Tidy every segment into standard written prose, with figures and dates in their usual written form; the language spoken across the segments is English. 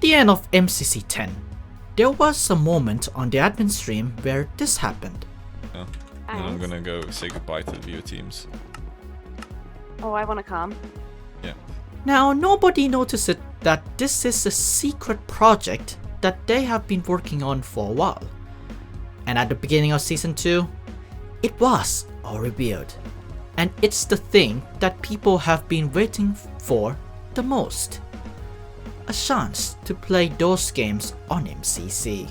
the end of MCC 10, there was a moment on the admin stream where this happened. Oh, and I'm gonna go say goodbye to the viewer teams. Oh, I wanna come. Yeah. Now, nobody noticed that this is a secret project that they have been working on for a while. And at the beginning of Season 2, it was all revealed. And it's the thing that people have been waiting for the most. A chance to play those games on MCC.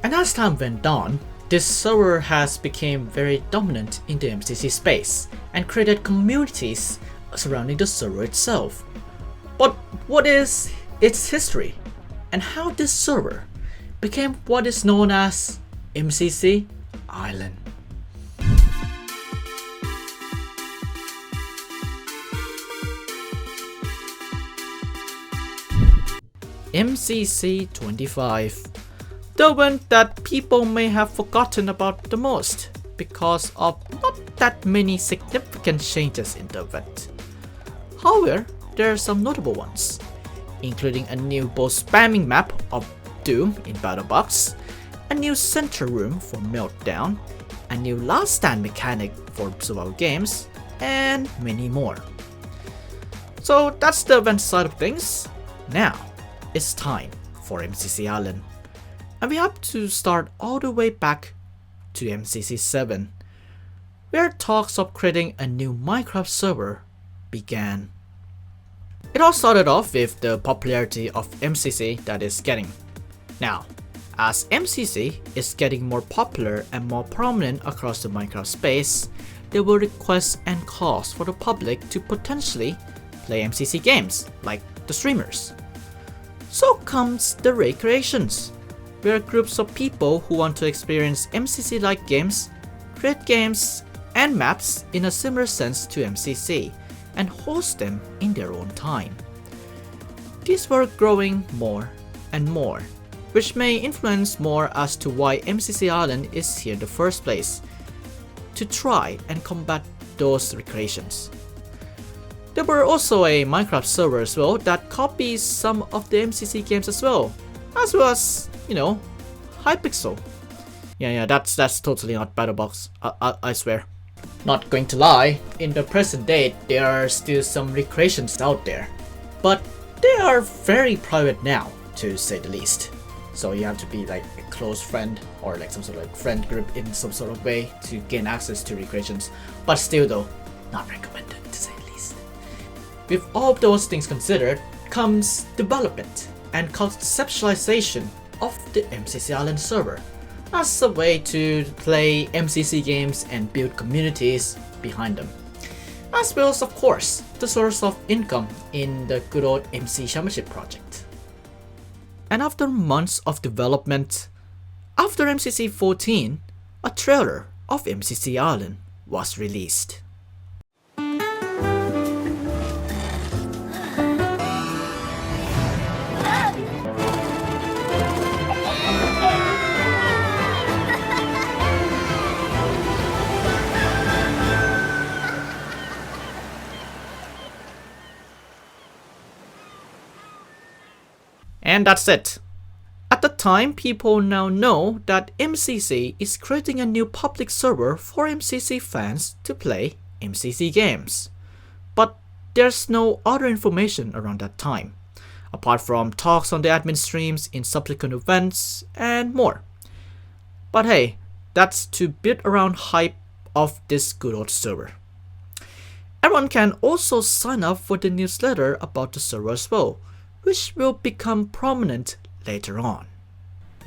And as time went on, this server has become very dominant in the MCC space and created communities surrounding the server itself. But what is its history and how this server became what is known as MCC Island? MCC 25, the one that people may have forgotten about the most because of not that many significant changes in the event. However, there are some notable ones, including a new boss spamming map of Doom in Battle Box, a new center room for Meltdown, a new last stand mechanic for survival games, and many more. So that's the event side of things. Now, it's time for MCC Island, and we have to start all the way back to MCC 7, where talks of creating a new Minecraft server began. It all started off with the popularity of MCC that is getting. Now, as MCC is getting more popular and more prominent across the Minecraft space, there were requests and calls for the public to potentially play MCC games, like the streamers. So comes the raid creations, where groups of people who want to experience MCC-like games create games and maps in a similar sense to MCC and host them in their own time. These were growing more and more, which may influence more as to why MCC Island is here in the first place, to try and combat those recreations. There were also a Minecraft server as well that copies some of the MCC games as well as, Hypixel. Yeah, that's totally not BattleBox, I swear. Not going to lie, in the present day there are still some recreations out there, but they are very private now, to say the least. So you have to be like a close friend or like some sort of like friend group in some sort of way to gain access to recreations, but still though, not recommended to say the least. With all of those things considered comes development and conceptualization of the MCC Island server as a way to play MCC games and build communities behind them, as well as of course the source of income in the good old MC Championship project. And after months of development, after MCC 14, a trailer of MCC Island was released. And that's it. At the time, people now know that MCC is creating a new public server for MCC fans to play MCC games. But there's no other information around that time, apart from talks on the admin streams in subsequent events and more. But hey, that's to build around hype of this good old server. Everyone can also sign up for the newsletter about the server as well, which will become prominent later on.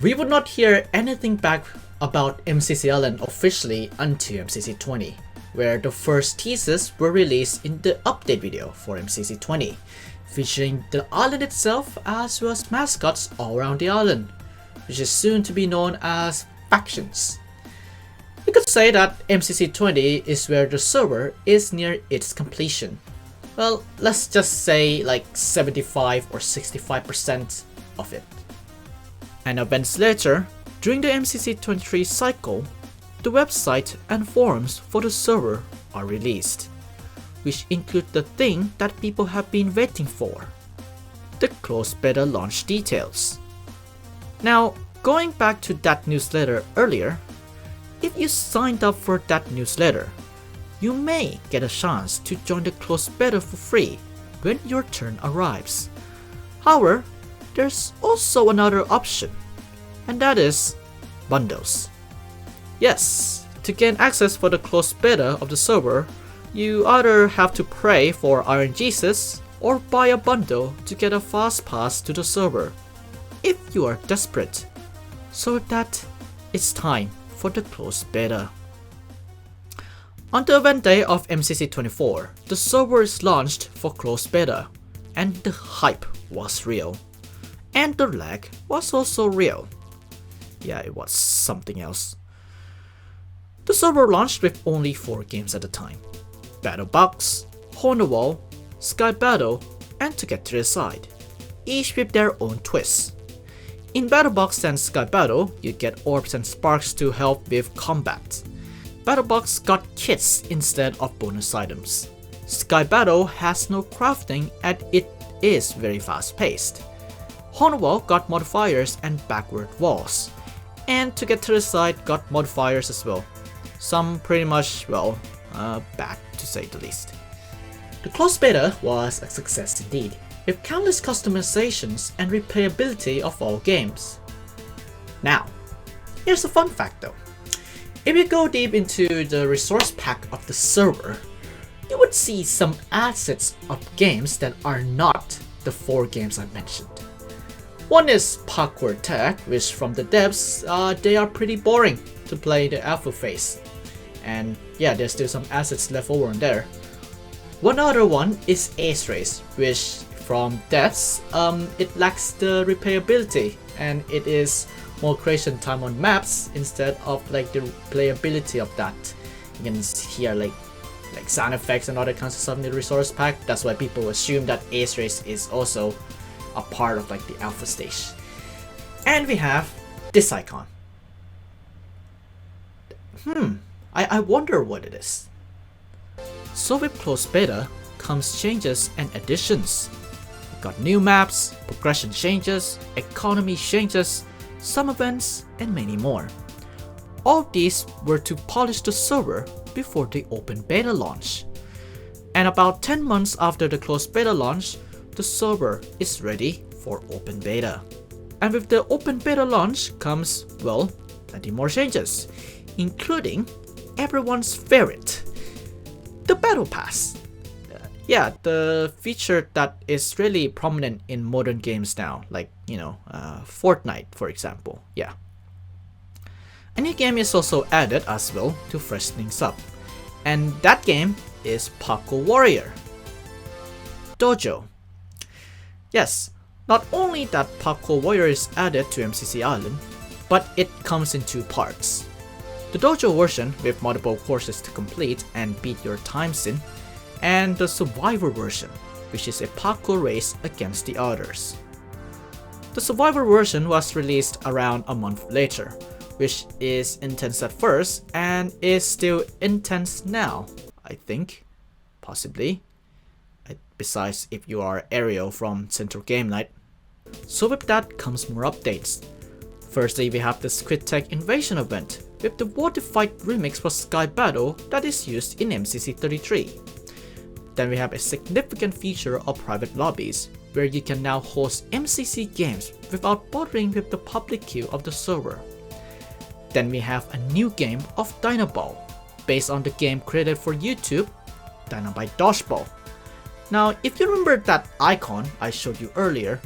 We would not hear anything back about MCC Island officially until MCC 20, where the first teasers were released in the update video for MCC 20, featuring the island itself as well as mascots all around the island, which is soon to be known as factions. You could say that MCC 20 is where the server is near its completion. Well, let's just say like 75 or 65% of it. And events later, during the MCC 23 cycle, the website and forums for the server are released, which include the thing that people have been waiting for, the closed beta launch details. Now, going back to that newsletter earlier, if you signed up for that newsletter, you may get a chance to join the closed beta for free when your turn arrives. However, there's also another option, and that is bundles. Yes, to gain access for the closed beta of the server, you either have to pray for RNGesus or buy a bundle to get a fast pass to the server, if you are desperate. So with that, it's time for the closed beta. On the event day of MCC 24, the server is launched for closed beta, and the hype was real. And the lag was also real. Yeah, it was something else. The server launched with only 4 games at a time: Battle Box, Hole in the Wall, Sky Battle, and To Get to the Side, each with their own twists. In Battle Box and Sky Battle, you get orbs and sparks to help with combat. Battle Box got kits instead of bonus items. Sky Battle has no crafting and it is very fast paced. Hole in the Wall got modifiers and backward walls. And To Get to the Side got modifiers as well. Some pretty much, well, bad to say the least. The closed beta was a success indeed, with countless customizations and replayability of all games. Now, here's a fun fact though. If you go deep into the resource pack of the server, you would see some assets of games that are not the 4 games I mentioned. One is Parkour Tag, which from the devs, they are pretty boring to play the alpha phase. And yeah, there's still some assets left over in there. One other one is Ace Race, which from devs, it lacks the replayability and it is more creation time on maps instead of like the playability of that. You can hear like sound effects and other kinds of stuff in the resource pack. That's why people assume that Ace Race is also a part of like the alpha stage. And we have this icon. I wonder what it is. So with closed beta comes changes and additions. We got new maps, progression changes, economy changes, some events, and many more. All of these were to polish the server before the open beta launch. And about 10 months after the closed beta launch, the server is ready for open beta. And with the open beta launch comes, well, plenty more changes, including everyone's favorite, the Battle Pass. Yeah, the feature that is really prominent in modern games now, like, Fortnite, for example. Yeah. A new game is also added as well to fresh things up, and that game is Parkour Warrior Dojo. Yes, not only that Parkour Warrior is added to MCC Island, but it comes in 2 parts. The Dojo version with multiple courses to complete and beat your times in, and the Survivor version, which is a parkour race against the others. The Survivor version was released around a month later, which is intense at first and is still intense now, I think, possibly. Besides if you are Ariel from Central Game Night. So with that comes more updates. Firstly, we have the Squid Tech Invasion event with the Water Fight remix for Sky Battle that is used in MCC 33. Then we have a significant feature of private lobbies, where you can now host MCC games without bothering with the public queue of the server. Then we have a new game of Dynaball, based on the game created for YouTube, Dynamite Dodgeball. Now, if you remember that icon I showed you earlier,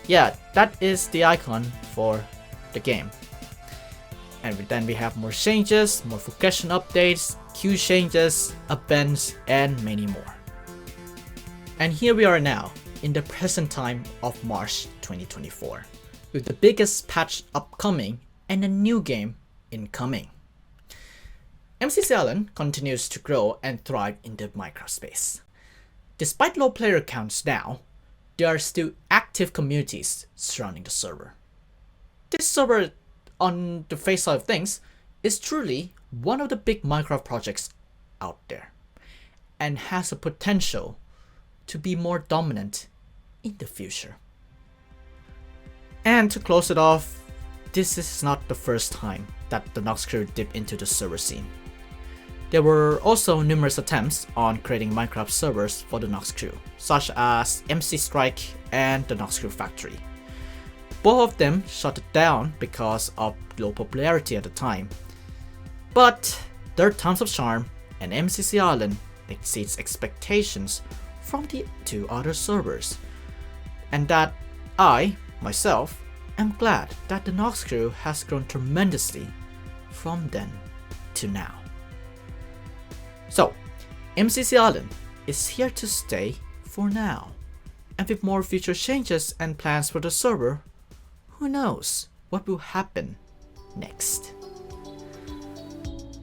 yeah, that is the icon for the game. And then we have more changes, more progression updates, queue changes, events, and many more. And here we are now, in the present time of March 2024, with the biggest patch upcoming and a new game incoming. MCC Island continues to grow and thrive in the Minecraft space. Despite low player counts now, there are still active communities surrounding the server. This server, on the face side of things, is truly one of the big Minecraft projects out there, and has a potential to be more dominant in the future. And to close it off, this is not the first time that the Noxcrew dipped into the server scene. There were also numerous attempts on creating Minecraft servers for the Noxcrew, such as MC Strike and the Noxcrew Factory. Both of them shut it down because of low popularity at the time. But their times of charm and MCC Island exceeds expectations from the two other servers, and that I, myself, am glad that the Noxcrew has grown tremendously from then to now. So, MCC Island is here to stay for now, and with more future changes and plans for the server, who knows what will happen next.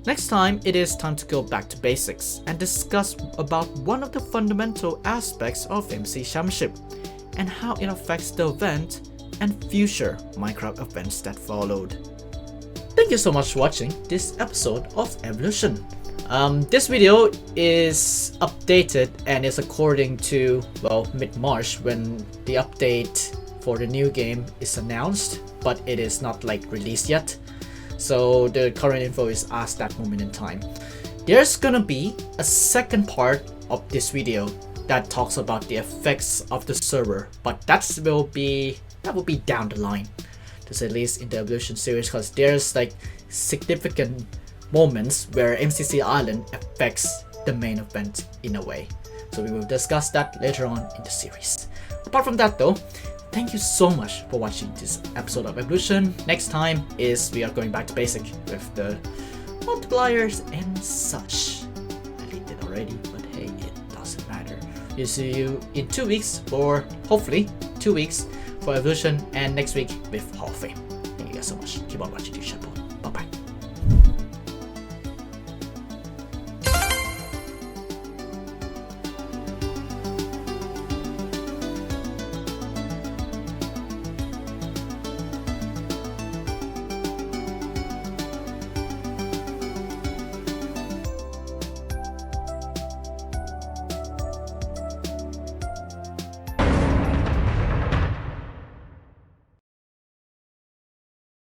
Next time, it is time to go back to basics and discuss about one of the fundamental aspects of MC Championship and how it affects the event and future Minecraft events that followed. Thank you so much for watching this episode of Evolution. This video is updated and is according to, well, mid-March when the update for the new game is announced, but it is not like released yet. So the current info is as that moment in time. There's gonna be a second part of this video that talks about the effects of the server, but that will be down the line, to say the least, in the Evolution series, because there's like significant moments where MCC Island affects the main event in a way. So we will discuss that later on in the series. Apart from that though, thank you so much for watching this episode of Evolution. Next time is we are going back to basic with the multipliers and such. I leaked it already, but hey, it doesn't matter. We'll see you in 2 weeks, or hopefully 2 weeks, for Evolution, and next week with Hall of Fame. Thank you guys so much. Keep on watching Duechayapol.